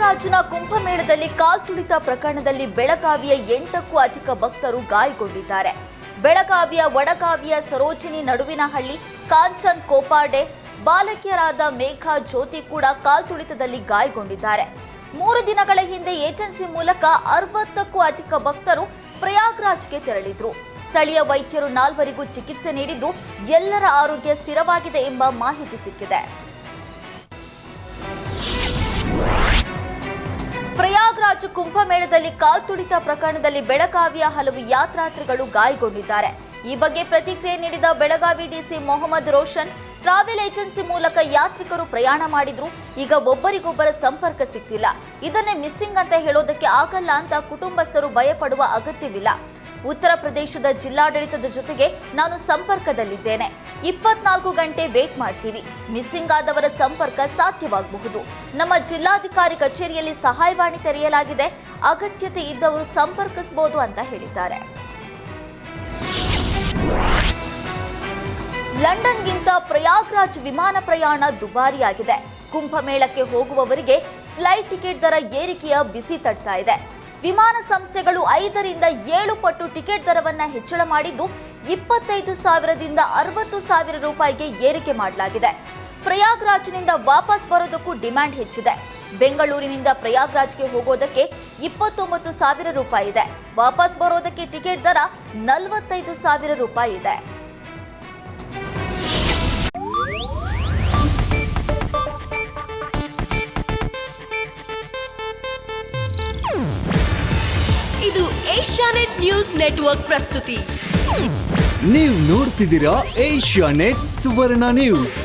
ಪ್ರಯಾಗ್ರಾಜ್ನ ಕುಂಭಮೇಳದಲ್ಲಿ ಕಾಲ್ತುಳಿತ ಪ್ರಕರಣದಲ್ಲಿ ಬೆಳಗಾವಿಯ 8ಕ್ಕೂ ಅಧಿಕ ಭಕ್ತರು ಗಾಯಗೊಂಡಿದ್ದಾರೆ. ಬೆಳಗಾವಿಯ ವಡಗಾವಿಯ ಸರೋಜಿನಿ ನಡುವಿನಹಳ್ಳಿ, ಕಾಂಚನ್ ಕೋಪಾಡೆ, ಬಾಲಕಿಯರಾದ ಮೇಘಾ ಜ್ಯೋತಿ ಕೂಡ ಕಾಲ್ತುಳಿತದಲ್ಲಿ ಗಾಯಗೊಂಡಿದ್ದಾರೆ. 3 ದಿನಗಳ ಹಿಂದೆ ಏಜೆನ್ಸಿ ಮೂಲಕ 60ಕ್ಕೂ ಅಧಿಕ ಭಕ್ತರು ಪ್ರಯಾಗ್ರಾಜ್ಗೆ ತೆರಳಿದ್ರು. ಸ್ಥಳೀಯ ವೈದ್ಯರು 4ವರಿಗೂ ಚಿಕಿತ್ಸೆ ನೀಡಿದ್ದು ಎಲ್ಲರ ಆರೋಗ್ಯ ಸ್ಥಿರವಾಗಿದೆ ಎಂಬ ಮಾಹಿತಿ ಸಿಕ್ಕಿದೆ. ಪ್ರಯಾಗ್ರಾಜ್ ಕುಂಭಮೇಳದಲ್ಲಿ ಕಾಲ್ತುಳಿತ ಪ್ರಕರಣದಲ್ಲಿ ಬೆಳಗಾವಿಯ ಹಲವು ಯಾತ್ರಾರ್ಥಿಗಳು ಗಾಯಗೊಂಡಿದ್ದಾರೆ. ಈ ಬಗ್ಗೆ ಪ್ರತಿಕ್ರಿಯೆ ನೀಡಿದ Belagavi DC Mohammed Roshan, travel agency ಮೂಲಕ ಯಾತ್ರಿಕರು ಪ್ರಯಾಣ ಮಾಡಿದ್ರು. ಈಗ ಒಬ್ಬರಿಗೊಬ್ಬರ ಸಂಪರ್ಕ ಸಿಗ್ತಿಲ್ಲ. ಇದನ್ನೇ ಮಿಸ್ಸಿಂಗ್ ಅಂತ ಹೇಳೋದಕ್ಕೆ ಆಗಲ್ಲ ಅಂತ ಕುಟುಂಬಸ್ಥರು ಭಯಪಡುವ ಅಗತ್ಯವಿಲ್ಲ. ಉತ್ತರ ಪ್ರದೇಶದ ಜಿಲ್ಲಾಡಳಿತದ ಜೊತೆಗೆ ನಾನು ಸಂಪರ್ಕದಲ್ಲಿದ್ದೇನೆ. 24 ಗಂಟೆ ವೇಟ್ ಮಾಡ್ತೀವಿ. ಮಿಸ್ಸಿಂಗ್ ಆದವರ ಸಂಪರ್ಕ ಸಾಧ್ಯವಾಗಬಹುದು. ನಮ್ಮ ಜಿಲ್ಲಾಧಿಕಾರಿ ಕಚೇರಿಯಲ್ಲಿ ಸಹಾಯವಾಣಿ ತೆರೆಯಲಾಗಿದೆ. ಅಗತ್ಯತೆ ಇದ್ದವರು ಸಂಪರ್ಕಿಸಬಹುದು ಅಂತ ಹೇಳಿದ್ದಾರೆ. ಲಂಡನ್ಗಿಂತ ಪ್ರಯಾಗ್ರಾಜ್ ವಿಮಾನ ಪ್ರಯಾಣ ದುಬಾರಿಯಾಗಿದೆ. ಕುಂಭಮೇಳಕ್ಕೆ ಹೋಗುವವರಿಗೆ ಫ್ಲೈಟ್ ಟಿಕೆಟ್ ದರ ಏರಿಕೆಯ ಬಿಸಿ ತಡ್ತಾ ಇದೆ. ವಿಮಾನ ಸಂಸ್ಥೆಗಳು 5 ರಿಂದ 7 ಪಟ್ಟು ಟಿಕೆಟ್ ದರವನ್ನು ಹೆಚ್ಚಳ ಮಾಡಿದ್ದು 25,000ದಿಂದ 60,000 ರೂಪಾಯಿಗೆ ಏರಿಕೆ ಮಾಡಲಾಗಿದೆ. ಪ್ರಯಾಗ್ರಾಜ್ನಿಂದ ವಾಪಸ್ ಬರೋದಕ್ಕೂ ಡಿಮ್ಯಾಂಡ್ ಹೆಚ್ಚಿದೆ. ಬೆಂಗಳೂರಿನಿಂದ ಪ್ರಯಾಗ್ರಾಜ್ಗೆ ಹೋಗೋದಕ್ಕೆ 29,000 ರೂಪಾಯಿ ಇದೆ. ವಾಪಸ್ ಬರೋದಕ್ಕೆ ಟಿಕೆಟ್ ದರ 45,000 ರೂಪಾಯಿ ಇದೆ. ಇದು ಏಷ್ಯಾನೆಟ್ ನ್ಯೂಸ್ ನೆಟ್ವರ್ಕ್ ಪ್ರಸ್ತುತಿ. ನೀವು ನೋಡ್ತಿದ್ದೀರಾ ಏಷ್ಯಾನೆಟ್ ಸುವರ್ಣ ನ್ಯೂಸ್.